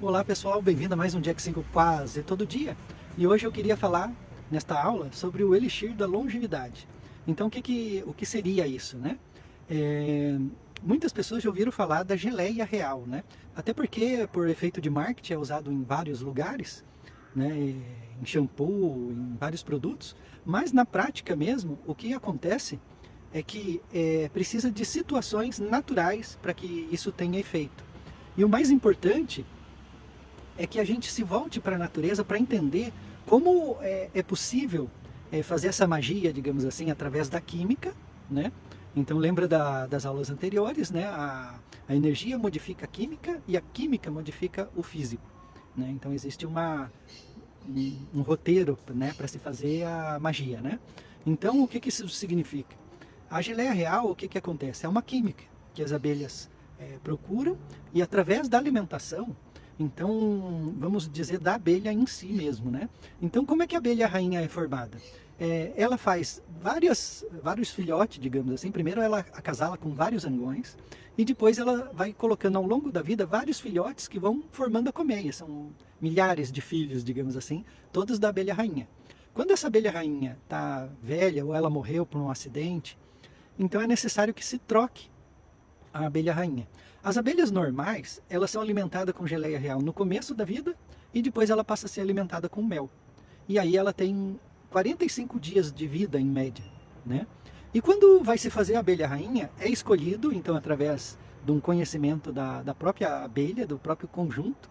Olá pessoal, bem-vindo a mais um Dia que 5 quase todo dia. E hoje eu queria falar nesta aula sobre o Elixir da Longevidade. Então o que seria isso, né? Muitas pessoas já ouviram falar da geleia real, né? Até porque por efeito de marketing é usado em vários lugares, né? Em shampoo, em vários produtos, mas na prática mesmo o que acontece é que precisa de situações naturais para que isso tenha efeito. E o mais importante é que a gente se volte para a natureza para entender como é possível fazer essa magia, digamos assim, através da química, né? Então lembra das aulas anteriores, né? A energia modifica a química e a química modifica o físico, né? Então existe um roteiro, né, para se fazer a magia, né? Então o que isso significa? A geleia real, o que acontece? É uma química que as abelhas procuram e através da alimentação, então, vamos dizer da abelha em si mesmo, né? Então, como é que a abelha rainha é formada? Ela faz vários filhotes, digamos assim. Primeiro ela acasala com vários zangões e depois ela vai colocando ao longo da vida vários filhotes que vão formando a colmeia. São milhares de filhos, digamos assim, todos da abelha rainha. Quando essa abelha rainha está velha ou ela morreu por um acidente, então é necessário que se troque a abelha rainha. As abelhas normais, elas são alimentadas com geleia real no começo da vida e depois ela passa a ser alimentada com mel. E aí ela tem 45 dias de vida em média, né? E quando vai se fazer a abelha rainha, é escolhido, então através de um conhecimento da própria abelha, do próprio conjunto.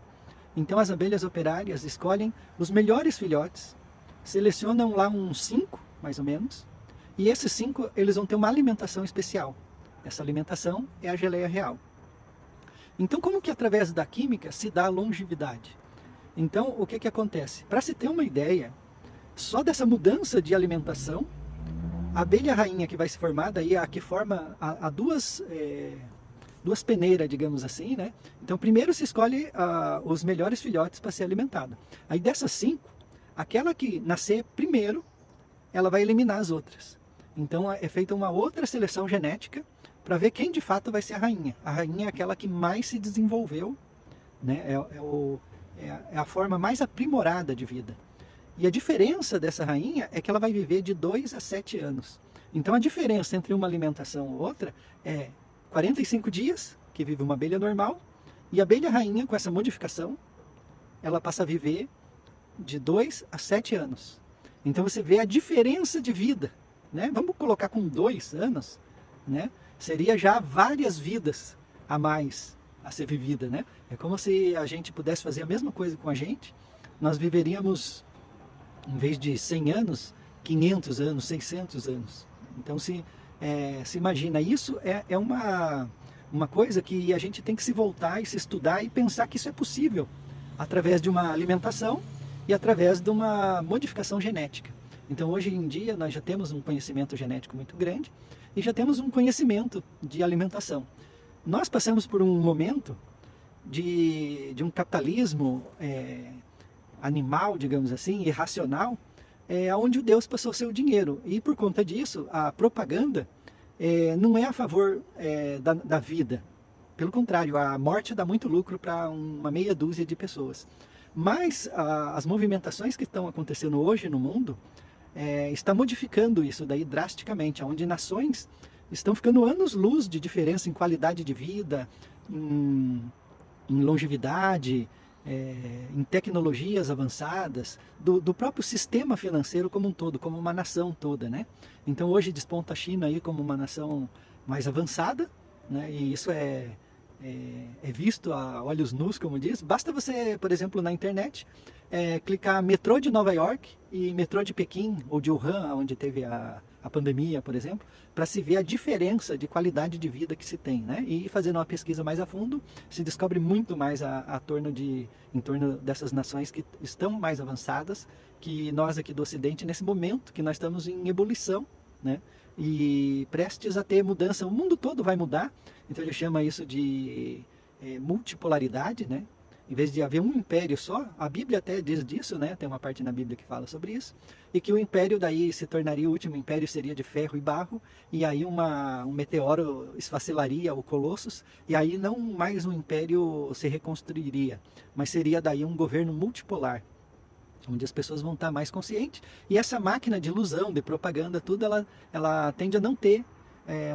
Então as abelhas operárias escolhem os melhores filhotes, selecionam lá uns 5, mais ou menos, e esses 5 eles vão ter uma alimentação especial. Essa alimentação é a geleia real. Então, como que através da química se dá a longevidade? Então, o que acontece? Para se ter uma ideia, só dessa mudança de alimentação, a abelha rainha que vai se formar, daí a que forma duas peneiras, digamos assim, né? Então, primeiro se escolhe os melhores filhotes para ser alimentada. Aí dessas 5, aquela que nascer primeiro, ela vai eliminar as outras. Então, é feita uma outra seleção genética para ver quem de fato vai ser a rainha. A rainha é aquela que mais se desenvolveu, né? É a forma mais aprimorada de vida. E a diferença dessa rainha é que ela vai viver de 2 a 7 anos. Então a diferença entre uma alimentação ou outra é 45 dias, que vive uma abelha normal, e a abelha rainha, com essa modificação, ela passa a viver de 2 a 7 anos. Então você vê a diferença de vida, né? Vamos colocar com 2 anos, né? Seria já várias vidas a mais a ser vivida, né? É como se a gente pudesse fazer a mesma coisa com a gente. Nós viveríamos, em vez de 100 anos, 500 anos, 600 anos. Então se imagina, isso é uma coisa que a gente tem que se voltar e se estudar e pensar que isso é possível através de uma alimentação e através de uma modificação genética. Então hoje em dia nós já temos um conhecimento genético muito grande e já temos um conhecimento de alimentação. Nós passamos por um momento de um capitalismo animal, digamos assim, irracional, onde o Deus passou seu dinheiro. E por conta disso, a propaganda não é a favor da vida. Pelo contrário, a morte dá muito lucro para uma meia dúzia de pessoas. Mas as movimentações que estão acontecendo hoje no mundo está modificando isso daí drasticamente, onde nações estão ficando anos-luz de diferença em qualidade de vida, em longevidade, em tecnologias avançadas, do próprio sistema financeiro como um todo, como uma nação toda, né? Então hoje desponta a China aí como uma nação mais avançada, né? E isso é visto a olhos nus, como diz. Basta você, por exemplo, na internet, clicar metrô de Nova York e metrô de Pequim ou de Wuhan, onde teve a pandemia, por exemplo, para se ver a diferença de qualidade de vida que se tem, né? E fazendo uma pesquisa mais a fundo, se descobre muito mais em torno dessas nações que estão mais avançadas que nós aqui do Ocidente, nesse momento que nós estamos em ebulição, né? E prestes a ter mudança. O mundo todo vai mudar, então ele chama isso de multipolaridade, né? Em vez de haver um império só, a Bíblia até diz disso, né? Tem uma parte na Bíblia que fala sobre isso, e que o império daí se tornaria, o último império seria de ferro e barro, e aí um meteoro esfacelaria o Colossus, e aí não mais um império se reconstruiria, mas seria daí um governo multipolar, onde as pessoas vão estar mais conscientes, e essa máquina de ilusão, de propaganda, tudo, ela tende a não ter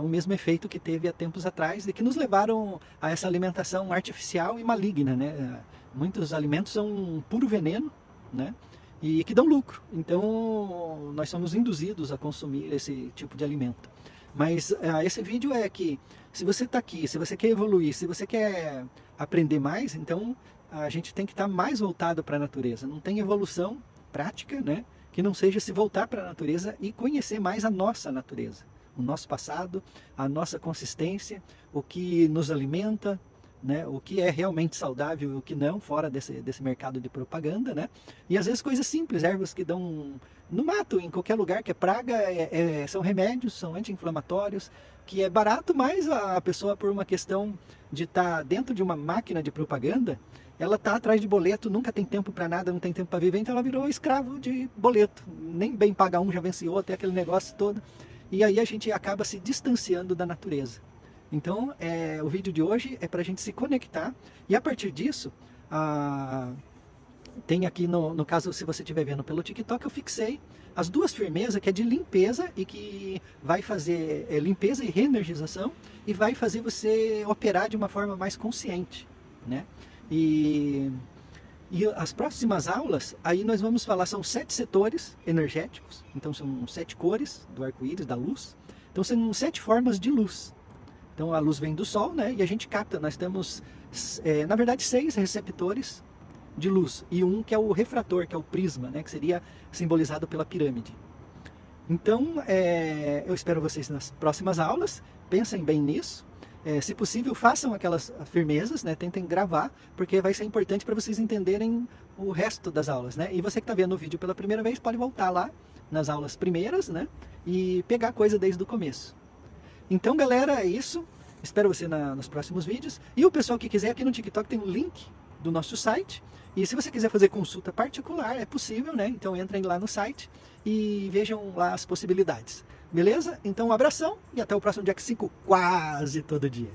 o mesmo efeito que teve há tempos atrás e que nos levaram a essa alimentação artificial e maligna, né? Muitos alimentos são um puro veneno, né? E que dão lucro. Então, nós somos induzidos a consumir esse tipo de alimento. Mas esse vídeo é que, se você está aqui, se você quer evoluir, se você quer aprender mais, então a gente tem que estar mais voltado para a natureza. Não tem evolução prática, né? Que não seja se voltar para a natureza e conhecer mais a nossa natureza. O nosso passado, a nossa consistência, o que nos alimenta, né? O que é realmente saudável e o que não, fora desse mercado de propaganda, né? E às vezes coisas simples, ervas que dão no mato, em qualquer lugar que é praga, são remédios, são anti-inflamatórios, que é barato, mas a pessoa, por uma questão de estar dentro de uma máquina de propaganda, ela está atrás de boleto, nunca tem tempo para nada, não tem tempo para viver, então ela virou escravo de boleto. Nem bem paga um, já vence outro, aquele negócio todo. E aí a gente acaba se distanciando da natureza. Então, o vídeo de hoje é para a gente se conectar. E a partir disso, tem aqui, no caso, se você estiver vendo pelo TikTok, eu fixei as duas firmezas, que é de limpeza e que vai fazer limpeza e reenergização e vai fazer você operar de uma forma mais consciente, né? E as próximas aulas, aí nós vamos falar, são 7 setores energéticos, então são 7 cores do arco-íris, da luz. Então são 7 formas de luz. Então a luz vem do Sol, né? E a gente capta, nós temos, na verdade, 6 receptores de luz. E um que é o refrator, que é o prisma, né? Que seria simbolizado pela pirâmide. Então, eu espero vocês nas próximas aulas, pensem bem nisso. Se possível, façam aquelas firmezas, né? Tentem gravar, porque vai ser importante para vocês entenderem o resto das aulas, né? E você que está vendo o vídeo pela primeira vez, pode voltar lá nas aulas primeiras, né? E pegar coisa desde o começo. Então, galera, é isso. Espero você nos próximos vídeos. E o pessoal que quiser, aqui no TikTok tem um link do nosso site. E se você quiser fazer consulta particular, é possível, né? Então entrem lá no site e vejam lá as possibilidades. Beleza? Então um abração e até o próximo dia 5, quase todo dia.